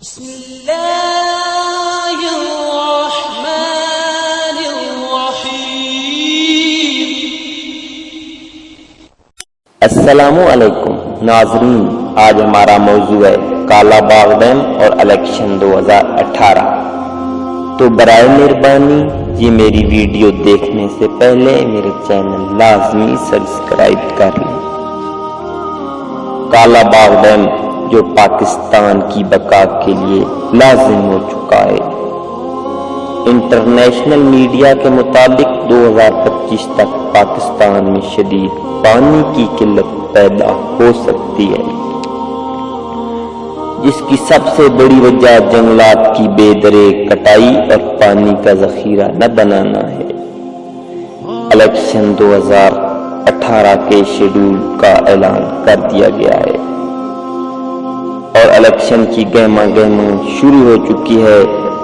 بسم اللہ الرحمن الرحیم۔ السلام علیکم ناظرین، آج ہمارا موضوع ہے کالا باغ ڈیم اور الیکشن 2018۔ تو برائے مہربانی یہ میری ویڈیو دیکھنے سے پہلے میرے چینل لازمی سبسکرائب کر لیں۔ کالا باغ ڈیم جو پاکستان کی بقا کے لیے لازم ہو چکا ہے۔ انٹرنیشنل میڈیا کے مطابق 2025 تک پاکستان میں شدید پانی کی قلت پیدا ہو سکتی ہے، جس کی سب سے بڑی وجہ جنگلات کی بے دریغ کٹائی اور پانی کا ذخیرہ نہ بنانا ہے۔ الیکشن 2018 کے شیڈول کا اعلان کر دیا گیا ہے اور الیکشن کی گہما گہمی شروع ہو چکی ہے،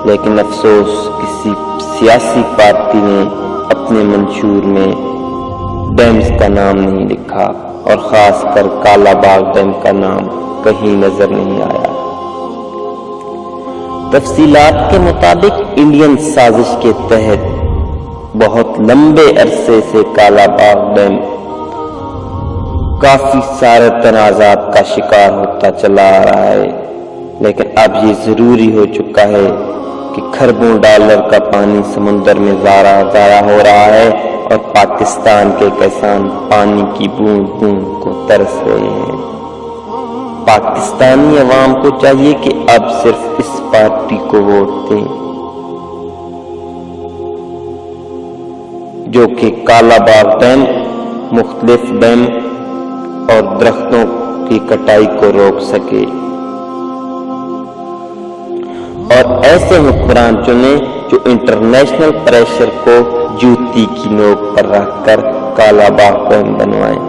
لیکن افسوس کسی سیاسی پارٹی نے اپنے منشور میں ڈیمز کا نام نہیں لکھا، اور خاص کر کالا باغ ڈیم کا نام کہیں نظر نہیں آیا۔ تفصیلات کے مطابق انڈین سازش کے تحت بہت لمبے عرصے سے کالا باغ ڈیم کافی سارے تنازعات کا شکار ہوتا چلا آ رہا ہے، لیکن اب یہ ضروری ہو چکا ہے کہ کھربوں ڈالر کا پانی سمندر میں ضائع ہو رہا ہے، اور پاکستان کے کسان پانی کی بوند بوند کو ترس رہے ہیں۔ پاکستانی عوام کو چاہیے کہ اب صرف اس پارٹی کو ووٹ دیں جو کہ کالا باغ ڈیم، مختلف ڈیم اور درختوں کی کٹائی کو روک سکے، اور ایسے حکمران چنے جو انٹرنیشنل پریشر کو جوتی کی نوک پر رکھ کر کالا باغ ڈیم بنوائیں۔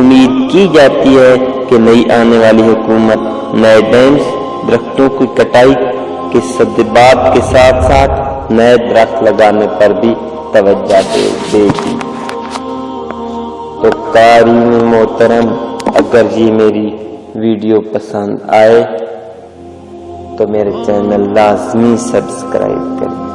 امید کی جاتی ہے کہ نئی آنے والی حکومت نئے ڈیمز، درختوں کی کٹائی کے سدباب کے ساتھ ساتھ نئے درخت لگانے پر بھی توجہ دے گی۔ تو قارئین محترم، اگر یہ میری ویڈیو پسند آئے تو میرے چینل لازمی سبسکرائب کریں۔